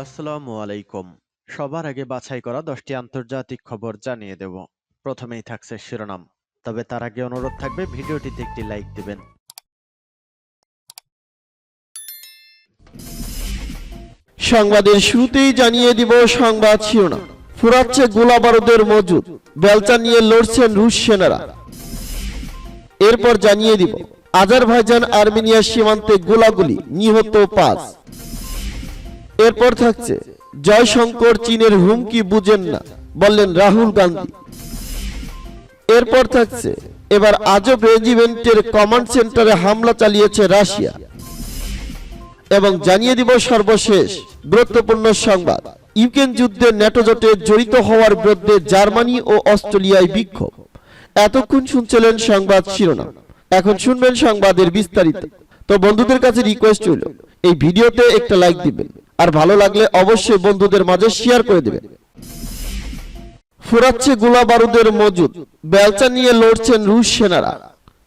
আসসালামু আলাইকুম। সবার আগে বাছাই করা 10টি আন্তর্জাতিক খবর জানিয়ে দেব। প্রথমেই থাকছে শিরোনাম। তবে তার আগে অনুরোধ থাকবে ভিডিওটিতে একটি লাইক দিবেন। সংবাদের শুরুতেই জানিয়ে দিব সংবাদ শিরোনাম। ফুরাচ্ছে গোলাবারুদের মজুদ, বেলচা নিয়ে লড়ছেন রুশ সেনারা। এরপর জানিয়ে দিব আজারবাইজান আর্মেনিয়া সীমান্তে গোলাগুলি, নিহত 5। এরপর থাকছে জয়শঙ্কর চীনের হুমকি বুঝেন না, বললেন রাহুল গান্ধী। এরপর থাকছে এবার আজব রেজিমেন্টের কমান্ড সেন্টারে হামলা চালিয়েছে রাশিয়া। এবং জানিয়ে দিব সর্বশেষ গুরুত্বপূর্ণ সংবাদ, ইউক্রেন যুদ্ধে ন্যাটো জোটে জড়িত হওয়ার বিরুদ্ধে জার্মানি ও অস্ট্রেলিয়ায় বিক্ষোভ। এতক্ষণ শুনছিলেন সংবাদ শিরোনাম, এখন শুনবেন সংবাদের বিস্তারিত। তো বন্ধুদের কাছে রিকোয়েস্ট হলো এই ভিডিওতে একটা লাইক দিবেন, আর ভালো লাগলে অবশ্যই বন্ধুদের মাঝে শেয়ার করে দিবেন। ফুরাচ্ছে গোলা বারুদের মজুদ, বেলচা নিয়ে লড়ছেন রুশ সেনারা।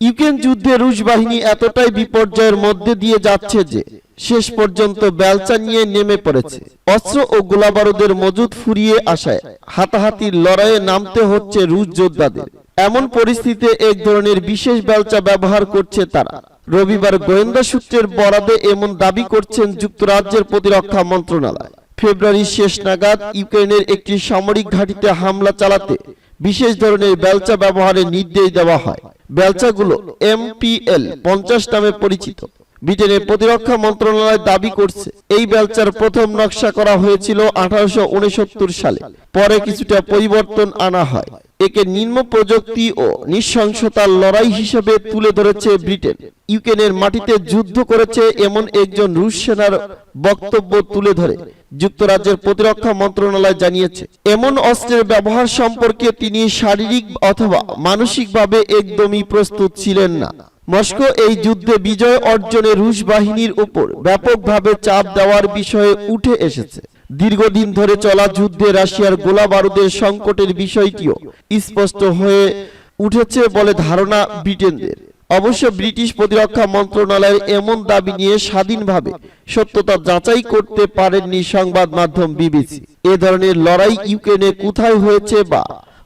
ইউক্রেন যুদ্ধে রুশ বাহিনী এতটাই বিপর্যয়ের মধ্যে দিয়ে যাচ্ছে যে শেষ পর্যন্ত বেলচা নিয়ে নেমে পড়েছে। অস্ত্র ও গোলাবারুদের মজুদ ফুরিয়ে আসায় হাতাহাতির লড়াইয়ে নামতে হচ্ছে রুশ যোদ্ধাদের। এমন পরিস্থিতিতে এক ধরনের বিশেষ বেলচা ব্যবহার করছে তারা। রবিবার গোয়েন্দা সূত্রের বরাদে এমন দাবি করছেন যুক্তরাজ্যের প্রতিরক্ষা মন্ত্রণালয়। ফেব্রুয়ারির শেষ নাগাদ ইউক্রেনের একটি সামরিক ঘাঁটিতে হামলা চালাতে বিশেষ ধরনের বেলচা ব্যবহারের নির্দেশ দেওয়া হয়। বেলচাগুলো MPL 50 নামে পরিচিত। ব্রিটেনের প্রতিরক্ষা মন্ত্রণালয় দাবি করছে এই বেলচার প্রথম নকশা করা হয়েছিল 1869 সালে, পরে কিছুটা পরিবর্তন আনা হয়। একে নিম্ন প্রযুক্তি ও নৃশংসতার লড়াই হিসেবে তুলে ধরেছে ব্রিটেন। ইউক্রেনের মাটিতে যুদ্ধ করেছে এমন একজন রুশ সেনার বক্তব্য তুলে ধরে যুক্তরাজ্যের প্রতিরক্ষা মন্ত্রণালয় জানিয়েছে, এমন অস্ত্রের ব্যবহার সম্পর্কে তিনি শারীরিক অথবা মানসিকভাবে একদমই প্রস্তুত ছিলেন না। মস্কো এই যুদ্ধে বিজয় অর্জনে রুশ বাহিনীর উপর ব্যাপকভাবে চাপ দেওয়ার বিষয়ে উঠে এসেছে। দীর্ঘদিন ধরে চলা যুদ্ধে রাশিয়ার গোলা বারুদের সংকটের বিষয়টিও স্পষ্ট হয়ে উঠেছে বলে ধারণা ব্রিটেনদের। অবশ্য ব্রিটিশ প্রতিরক্ষা মন্ত্রণালয়ের এমন দাবি নিয়ে স্বাধীনভাবে সত্যতা যাচাই করতে পারেননি সংবাদ মাধ্যম বিবিসি। এ ধরনের লড়াই ইউক্রেনে কোথায় হয়েছে বা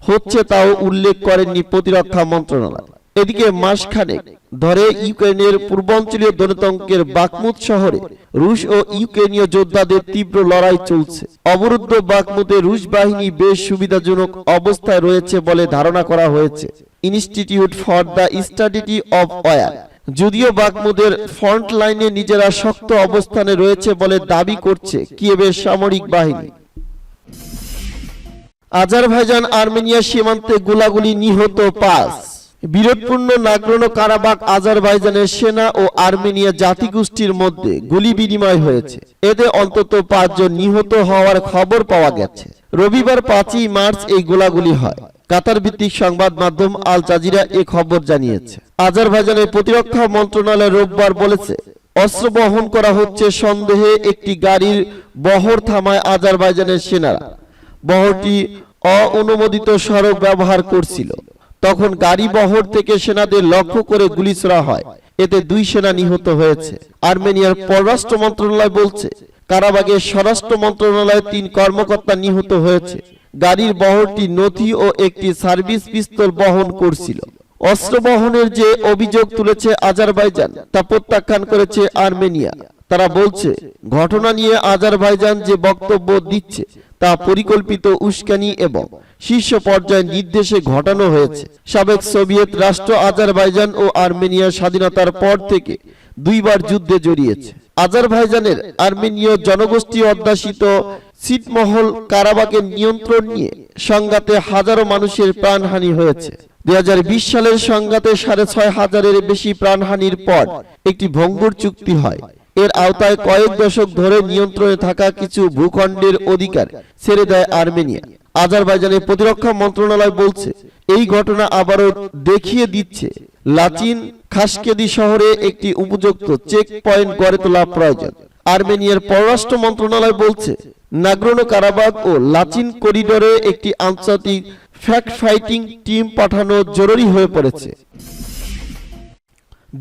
হচ্ছে তাও উল্লেখ করেননি প্রতিরক্ষা মন্ত্রণালয়। এদিকে মাসখানেক ধরে ইউক্রেনের পূর্বাঞ্চলীয় দনতঙ্কের বাকমুত শহরে রুশ ও ইউক্রেনীয় যোদ্ধাদের তীব্র লড়াই চলছে। অবরুদ্ধ বাকমুতে রুশ বাহিনী বেশ সুবিধাজনক অবস্থায় রয়েছে বলে ধারণা করা হয়েছে institute for the study of war. যদিও বাকমুদের ফ্রন্ট লাইনে নিজেরা শক্ত অবস্থানে রয়েছে বলে দাবি করছে কিয়েভের সামরিক বাহিনী। আজারবাইজান আর্মেনিয়া সীমান্তে গোলাগুলি, নিহত 5। বিরোধপূর্ণ নাগরোনো কারাবাখ আজারবাইজানের সেনা ও আর্মেনিয়া জাতিগোষ্ঠীর মধ্যে গুলি বিনিময় হয়েছে। এতে অন্তত 5 জন নিহত হওয়ার খবর পাওয়া গেছে। রবিবার 5ই মার্চ এই গোলাগুলি হয়। কাতার ভিত্তিক সংবাদ মাধ্যম আল জাজিরা এ খবর জানিয়েছে। আজারবাইজানের প্রতিরক্ষা মন্ত্রণালয় রোববার বলেছে, অস্ত্র বহন করা হচ্ছে সন্দেহে একটি গাড়ির বহর থামায় আজারবাইজানের সেনারা। বহরটি অননুমোদিত সড়ক ব্যবহার করছিল। তখন গাড়ি বহর থেকে সেনাদের লক্ষ্য করে গুলি ছোড়া হয়। এতে 2 সেনা নিহত হয়েছে। আর্মেনিয়ার পররাষ্ট্র মন্ত্রণালয় বলছে, কারাবাগের স্বরাষ্ট্র মন্ত্রণালয়ের 3 কর্মকর্তা নিহত হয়েছে। গাড়ির বহরটি নথি ও একটি সার্ভিস পিস্তল বহন করছিল। অস্ত্র বহনের যে অভিযোগ তুলেছে আজারবাইজান, তা প্রত্যাখ্যান করেছে আর্মেনিয়া। তারা বলছে, ঘটনা নিয়ে আজারবাইজান যে বক্তব্য দিচ্ছে তা পরিকল্পিত উস্কানি এবং শীর্ষ পর্যায়ের নির্দেশে ঘটানো হয়েছে। সাবেক সোভিয়েত রাষ্ট্র আজারবাইজান ও আর্মেনিয়া স্বাধীনতার পর থেকে 2 বার যুদ্ধে জড়িয়েছে। আজারবাইজানের আর্মেনীয় জনগোষ্ঠী অধ্যাসিত ছিটমহল কারাবাখের নিয়ন্ত্রণ নিয়ে সংঘাতে হাজারো মানুষের প্রাণহানি হয়েছে। 2020 সালের সংঘাতে 6500-এর বেশি প্রাণহানির পর একটি ভঙ্গুর চুক্তি হয়। এর আওতায় কয়েক দশক ধরে নিয়ন্ত্রণে থাকা কিছু ভূখণ্ডের অধিকার ছেড়ে দেয় আর্মেনিয়া। আজারবাইজানের প্রতিরক্ষা মন্ত্রণালয় বলছে, এই ঘটনা আবারও দেখিয়ে দিচ্ছে লাচিন খাসকেদি শহরে একটি উপযুক্ত চেক পয়েন্ট গড়ে তোলা প্রয়োজন। আর্মেনিয়ার পররাষ্ট্র মন্ত্রণালয় বলছে, নাগরোনো কারাবাখ ও লাচিন করিডোরে একটি আন্তর্জাতিক ফ্যাক্ট ফাইটিং টিম পাঠানো জরুরি হয়ে পড়েছে।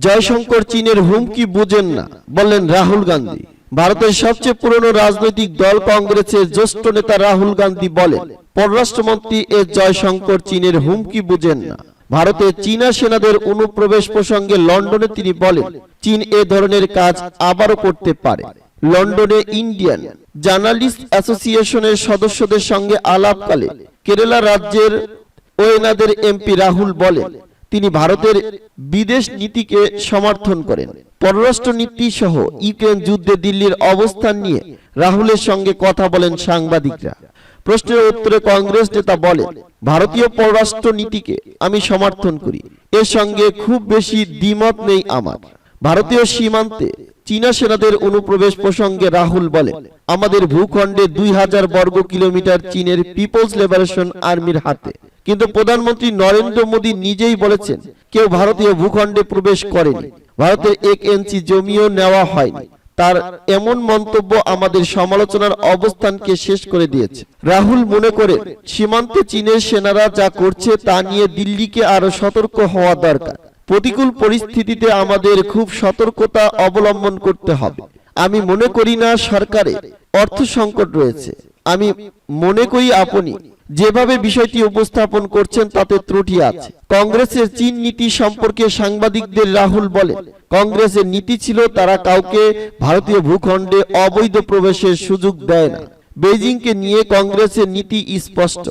জয়শঙ্কর চীনের হুমকি বুঝেন না, বললেন রাহুল গান্ধী। ভারতের সবচেয়ে পুরনো রাজনৈতিক দল কংগ্রেসের জ্যেষ্ঠ নেতা রাহুল গান্ধী বলেন, পররাষ্ট্রমন্ত্রী এস জয়শঙ্কর চীনের হুমকি বুঝেন না। ভারতে চীনা সেনাদের অনুপ্রবেশ প্রসঙ্গে লন্ডনে তিনি বলেন, চীন এ ধরনের কাজ আবারও করতে পারে। লন্ডনে ইন্ডিয়ান জার্নালিস্ট অ্যাসোসিয়েশনের সদস্যদের সঙ্গে আলাপকালে কেরালা রাজ্যের ওয়েনাদের এমপি রাহুল বলেন, তিনি ভারতের বিদেশ নীতিকে সমর্থন করেন। পররাষ্ট্র নীতি সহ ইউক্রেন যুদ্ধে দিল্লির অবস্থান নিয়ে রাহুলের সঙ্গে কথা বলেন সাংবাদিকরা। প্রশ্নের উত্তরে কংগ্রেস নেতা বলেন, ভারতীয় পররাষ্ট্র নীতিকে আমি সমর্থন করি, এর সঙ্গে খুব বেশি দ্বিমত নেই আমার। ভারতীয় সীমান্তে চীনা সেনাদের অনুপ্রবেশ প্রসঙ্গে রাহুল বলেন, আমাদের ভূখণ্ডে 2000 বর্গ কিলোমিটার চীনের পিপলস লিবারেশন আর্মির হাতে। কিন্তু প্রধানমন্ত্রী নরেন্দ্র মোদী নিজেই বলেছেন, কেউ ভারতীয় ভূখণ্ডে প্রবেশ করেনি, ভারতের 1 ইঞ্চি জমিও নেওয়া হয়নি। তার এমন মন্তব্য আমাদের সমালোচনার অবস্থানকে শেষ করে দিয়েছে। রাহুল মনে করেন, সীমান্তে চীনের সেনারা যা করছে তা নিয়ে দিল্লিকে আরো সতর্ক হওয়া দরকার। প্রতিকূল পরিস্থিতিতে আমাদের খুব সতর্কতা অবলম্বন করতে হবে। আমি মনে করি না সরকারে অর্থ সংকট রয়েছে। আমি মনে করি আপনি যেভাবে বিষয়টি উপস্থাপন করছেন তাতে ত্রুটি আছে। কংগ্রেসের চীন নীতি সম্পর্কে সাংবাদিকদের রাহুল বলেন, কংগ্রেসের নীতি ছিল তারা কাউকে ভারতীয় ভূখণ্ডে অবৈধ প্রবেশের সুযোগ দেয় না। বেজিংকে নিয়ে কংগ্রেসের নীতি স্পষ্ট,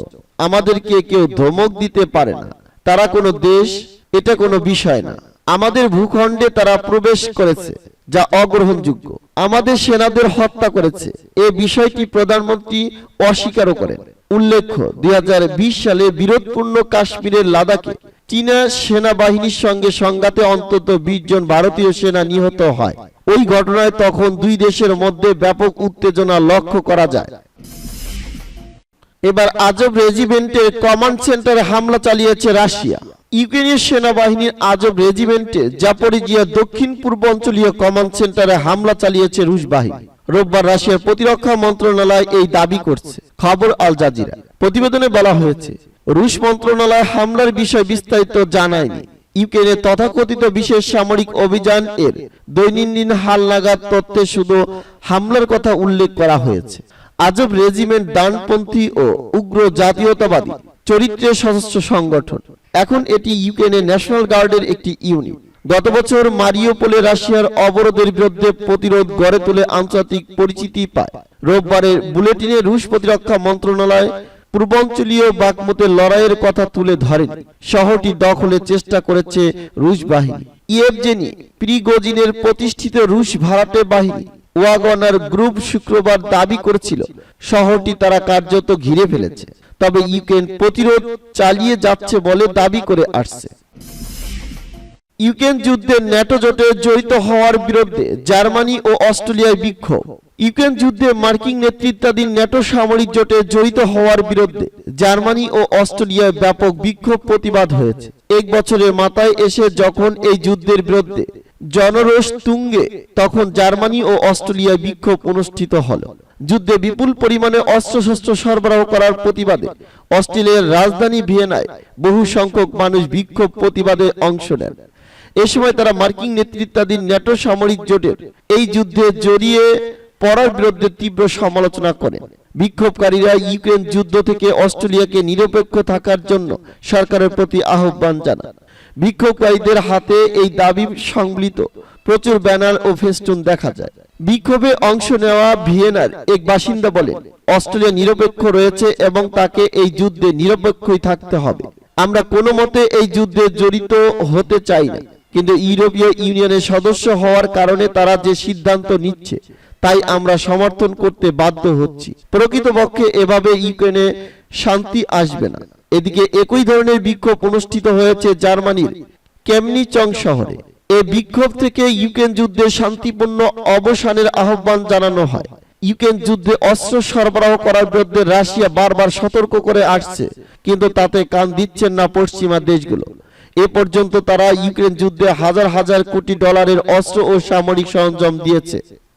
আমাদেরকে কেউ ধমক দিতে পারে না। তারা কোনো দেশ, এটা কোনো বিষয় না। আমাদের ভূখণ্ডে তারা প্রবেশ করেছে, যা অগ্রহণযোগ্য। আমাদের সেনাদের হত্যা করেছে, এ বিষয়টি প্রধানমন্ত্রী অস্বীকারও করেন। উল্লেখ্য, 2020 সালে বিরোধপূর্ণ কাশ্মীরের লাদাখে চীনা সেনাবাহিনীর সঙ্গে সংঘাতে অন্তত 20 জন ভারতীয় সেনা নিহত হয়। ওই ঘটনায় তখন দুই দেশের মধ্যে ব্যাপক উত্তেজনা লক্ষ্য করা যায়। এবার আজব রেজিমেন্টের কমান্ড সেন্টারে হামলা চালিয়েছে রাশিয়া। ইউক্রেনের সেনাবাহিনীর আজব রেজিমেন্টের জাপোরিজিয়া দক্ষিণ পূর্বাঞ্চলীয় কমান্ড সেন্টারে হামলা চালিয়েছে রুশ বাহিনী। রোববার রাশিয়ার প্রতিরক্ষা মন্ত্রণালয় এই দাবি করছে, খবর আল জাজিরা। প্রতিবেদনে বলা হয়েছে, রুশ মন্ত্রণালয় হামলার বিষয় বিস্তারিত জানায়নি। ইউক্রেনের তথাকথিত বিশেষ সামরিক অভিযান এর দৈনন্দিন হালনাগাদ তথ্যে শুধু হামলার কথা উল্লেখ করা হয়েছে। আজব রেজিমেন্ট ডানপন্থী ও উগ্র জাতীয়তাবাদী চরিত্রের সদস্য সংগঠন। এখন এটি ইউক্রেনের ন্যাশনাল গার্ডের একটি ইউনিট। গত বছর মারিউপোলে রাশিয়ার অবরোধের বিরুদ্ধে প্রতিরোধ গড়ে তুলে আন্তর্জাতিক পরিচিতি পায়। রোববারের বুলেটিনে রুশ প্রতিরক্ষা মন্ত্রণালয় পূর্বাঞ্চলীয় বাকমুতের লড়াইয়ের কথা তুলে ধরেন। শহরটি দখলের চেষ্টা করেছে রুশ বাহিনী। ইয়েভজেনি প্রিগোজিনের প্রতিষ্ঠিত রুশ ভাড়াটে বাহিনী ওয়াগনার গ্রুপ শুক্রবার দাবি করেছিল শহরটি তারা কার্যত ঘিরে ফেলেছে, তবে ইউক্রেন প্রতিরোধ চালিয়ে যাচ্ছে বলে দাবি করে আসছে। ইউক্রেন যুদ্ধে ন্যাটো জোটে জড়িত হওয়ার বিরুদ্ধে জার্মানি ও অস্ট্রেলিয়ায় বিক্ষোভ। ইউক্রেন যুদ্ধে মার্কিন নেতৃত্বাধীন ন্যাটো সামরিক জোটে জড়িত হওয়ার বিরুদ্ধে জার্মানি ও অস্ট্রেলিয়ায় ব্যাপক বিক্ষোভ প্রতিবাদ হয়েছে। 1 বছরের মাথায় এসে যখন এই যুদ্ধের বিরুদ্ধে জনরোষ তুঙ্গে, তখন জার্মানি ও অস্ট্রেলিয়ায় বিক্ষোভ অনুষ্ঠিত হলো। যুদ্ধে বিপুল পরিমাণে অস্ত্রশস্ত্র সরবরাহ করার প্রতিবাদে অস্ট্রেলিয়ার রাজধানী ভিয়েনায় বহু সংখ্যক মানুষ বিক্ষোভ প্রতিবাদে অংশ নেন। এ সময় তারা মার্কিন নেতৃত্বাধীন ন্যাটো সামরিক জোটের এই যুদ্ধে জড়িয়ে পড়ার বিরুদ্ধে তীব্র সমালোচনা করেন। বিক্ষোভকারীরা ইউক্রেন যুদ্ধ থেকে অস্ট্রেলিয়াকে নিরপেক্ষ থাকার জন্য সরকারের প্রতি আহ্বান জানান। বিক্ষোভকারীদের হাতে এই দাবি সংবলিত প্রচুর ব্যানার ও ফেস্টুন দেখা যায়। বিক্ষোভে অংশ নেওয়া ভিয়েনার এক বাসিন্দা বলেন, অস্ট্রেলিয়া নিরপেক্ষ রয়েছে এবং তাকে এই যুদ্ধে নিরপেক্ষই থাকতে হবে। আমরা কোনো মতে এই যুদ্ধে জড়িত হতে চাই না, কিন্তু ইউরোপীয় ইউনিয়নের সদস্য হওয়ার কারণে তারা যে সিদ্ধান্ত নিচ্ছে তাই আমরা সমর্থন করতে বাধ্য হচ্ছি। প্রকৃতপক্ষে এভাবে ইউক্রেনে শান্তি আসবে না। এদিকে একই ধরনের বিক্ষোভ অনুষ্ঠিত হয়েছে জার্মানির কেমনিচং শহরে। এই বিক্ষোভ থেকে ইউক্রেন যুদ্ধে শান্তিপূর্ণ অবসানের আহ্বান জানানো হয়। ইউক্রেন যুদ্ধে অস্ত্র সরবরাহ করার বিরুদ্ধে রাশিয়া বারবার সতর্ক করে আসছে, কিন্তু তাতে কান দিচ্ছেন না পশ্চিমা দেশগুলো। এ পর্যন্ত তারা ইউক্রেন যুদ্ধে হাজার হাজার কোটি ডলারের অস্ত্র ও সামরিক সরঞ্জাম দিয়েছে।